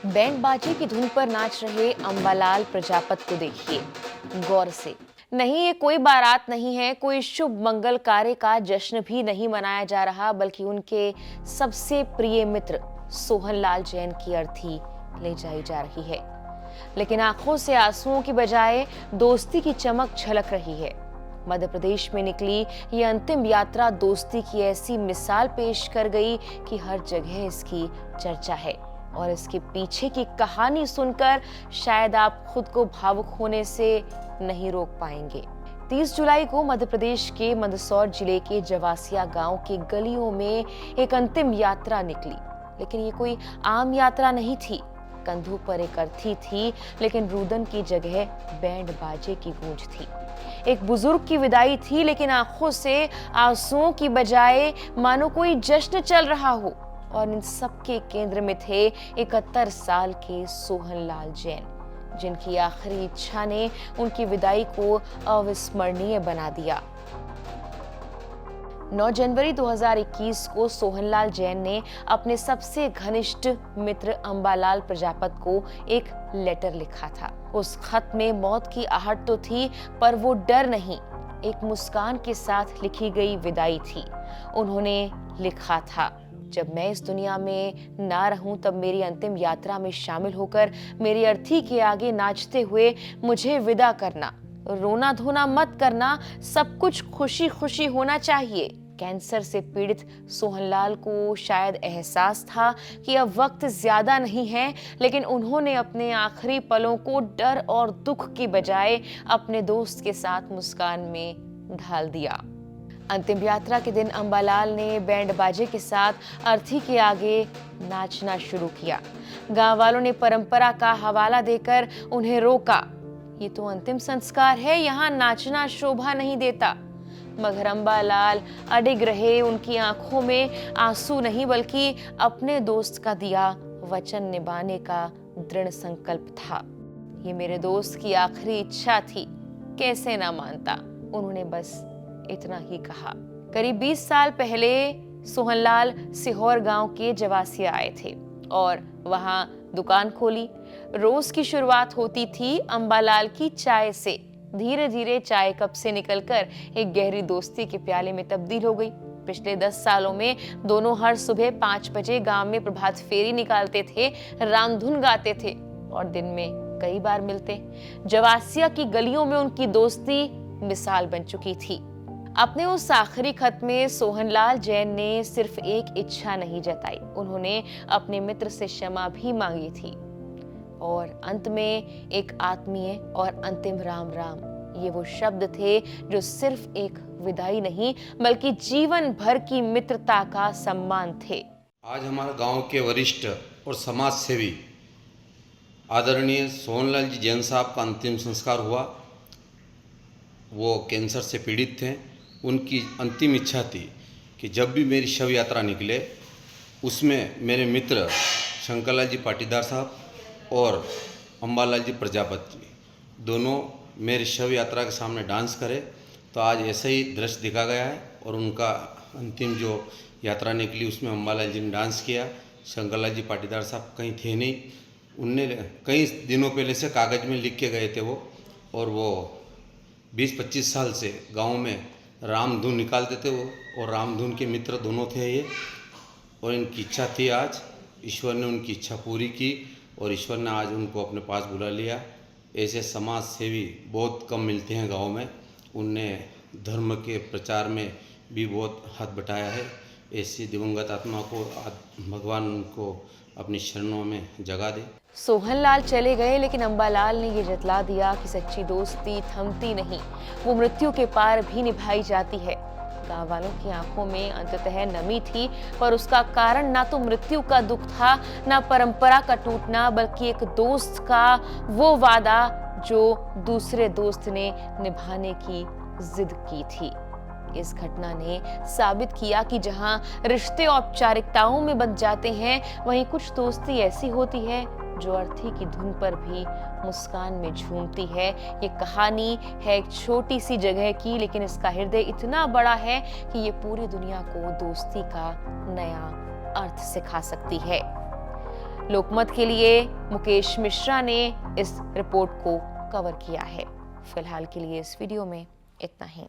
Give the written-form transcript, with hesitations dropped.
Band बाजे की धुन पर नाच रहे अंबालाल प्रजापत को देखिए गौर से। नहीं, ये कोई बारात नहीं है, कोई शुभ मंगल कार्य का जश्न भी नहीं मनाया जा रहा, बल्कि उनके सबसे प्रिय मित्र सोहनलाल जैन की अर्थी ले जाई जा रही है। लेकिन आंखों से आंसुओं की बजाय दोस्ती की चमक झलक रही है। मध्य प्रदेश में निकली ये अंतिम यात्रा दोस्ती की ऐसी मिसाल पेश कर गई कि हर जगह इसकी चर्चा है। और इसके पीछे की कहानी सुनकर शायद आप खुद को भावुक होने से नहीं रोक पाएंगे। 30 जुलाई को मध्य प्रदेश के मंदसौर जिले के जवासिया गांव की गलियों में एक अंतिम यात्रा निकली। लेकिन ये कोई आम यात्रा नहीं थी। कंधों पर एक अर्थी थी, लेकिन रुदन की जगह बैंड बाजे की गूंज थी। एक बुजुर्ग की विदाई थी, लेकिन आंखों से आंसुओं की बजाय मानो कोई जश्न चल रहा हो। और इन सबके केंद्र में थे 71 साल के सोहनलाल जैन, जिनकी आखिरी इच्छा ने उनकी विदाई को अविस्मरणीय बना दिया। 9 जनवरी 2021 को सोहनलाल जैन ने अपने सबसे घनिष्ठ मित्र अंबालाल प्रजापत को एक लेटर लिखा था। उस खत में मौत की आहट तो थी, पर वो डर नहीं, एक मुस्कान के साथ लिखी गई विदाई थी। उन्होंने लिखा था, जब मैं इस दुनिया में ना रहूं तब मेरी अंतिम यात्रा में शामिल होकर मेरी अर्थी के आगे नाचते हुए मुझे विदा करना। रोना धोना मत करना, सब कुछ खुशी खुशी होना चाहिए। कैंसर से पीड़ित सोहनलाल को शायद एहसास था कि अब वक्त ज्यादा नहीं है, लेकिन उन्होंने अपने आखिरी पलों को डर और दुख की बजाय अपने दोस्त के साथ मुस्कान में ढाल दिया। अंतिम यात्रा के दिन अंबालाल ने बैंड बाजे के साथ अर्थी के आगे नाचना शुरू किया। गांव वालों ने परंपरा का हवाला देकर उन्हें रोका। ये तो अंतिम संस्कार है, यहाँ नाचना शोभा नहीं देता। मगर अंबालाल अडिग रहे। उनकी आंखों में आंसू नहीं, बल्कि अपने दोस्त का दिया वचन निभाने का दृढ़ संकल्प था। ये मेरे दोस्त की आखिरी इच्छा थी, कैसे ना मानता। उन्होंने बस इतना ही कहा। करीब 20 साल पहले सोहनलाल सीहोर गांव के जवासिया आए थे और वहां दुकान खोली। रोज की शुरुआत होती थी अंबालाल की चाय से। धीरे धीरे चाय कप से निकलकर एक गहरी दोस्ती के प्याले में तब्दील हो गई। पिछले 10 सालों में दोनों हर सुबह 5 बजे गांव में प्रभात फेरी निकालते थे, रामधुन गाते थे और दिन में कई बार मिलते। जवासिया की गलियों में उनकी दोस्ती मिसाल बन चुकी थी। अपने उस आखिरी खत में सोहनलाल जैन ने सिर्फ एक इच्छा नहीं जताई, उन्होंने अपने मित्र से क्षमा भी मांगी थी। और अंत में एक आत्मीय और अंतिम राम राम, ये वो शब्द थे जो सिर्फ एक विदाई नहीं, बल्कि जीवन भर की मित्रता का सम्मान थे। आज हमारे गांव के वरिष्ठ और समाज सेवी आदरणीय सोहनलाल जी जैन साहब का अंतिम संस्कार हुआ। वो कैंसर से पीड़ित थे। उनकी अंतिम इच्छा थी कि जब भी मेरी शव यात्रा निकले उसमें मेरे मित्र शंकरलाल जी पाटीदार साहब और अंबालाल जी प्रजापत जी दोनों मेरी शव यात्रा के सामने डांस करें। तो आज ऐसा ही दृश्य दिखा गया है और उनका अंतिम जो यात्रा निकली उसमें अंबालाल जी ने डांस किया। शंकरलाल जी पाटीदार साहब कहीं थे नहीं, उनने कई दिनों पहले से कागज़ में लिख के गए थे वो, और वो 20-25 साल से गांव में रामधुन निकालते थे वो, और रामधुन के मित्र दोनों थे ये। और इनकी इच्छा थी, आज ईश्वर ने उनकी इच्छा पूरी की और ईश्वर ने आज उनको अपने पास बुला लिया। ऐसे समाज सेवी बहुत कम मिलते हैं गांव में। उनने धर्म के प्रचार में भी बहुत हाथ बटाया है। ऐसी दिवंगत आत्मा को भगवान उनको अपनी शरणों में जगा दे। सोहनलाल चले गए, लेकिन अंबालाल ने ये जतला दिया कि सच्ची दोस्ती थमती नहीं, वो मृत्यु के पार भी निभाई जाती है। गांव वालों की आंखों में अंततः नमी थी, पर उसका कारण ना तो मृत्यु का दुख था, ना परंपरा का टूटना, बल्कि एक दोस्त का वो वादा जो दूसरे दोस्त ने निभाने की जिद की थी। इस घटना ने साबित किया कि जहां रिश्ते औपचारिकताओं में बंध जाते हैं, वहीं कुछ दोस्ती ऐसी होती है जो अर्थी की धुन पर भी मुस्कान में झूमती है। ये कहानी है एक छोटी सी जगह की, लेकिन इसका हृदय इतना बड़ा है कि ये पूरी दुनिया को दोस्ती का नया अर्थ सिखा सकती है। लोकमत के लिए मुकेश मिश्रा ने इस रिपोर्ट को कवर किया है। फिलहाल के लिए इस वीडियो में इतना ही।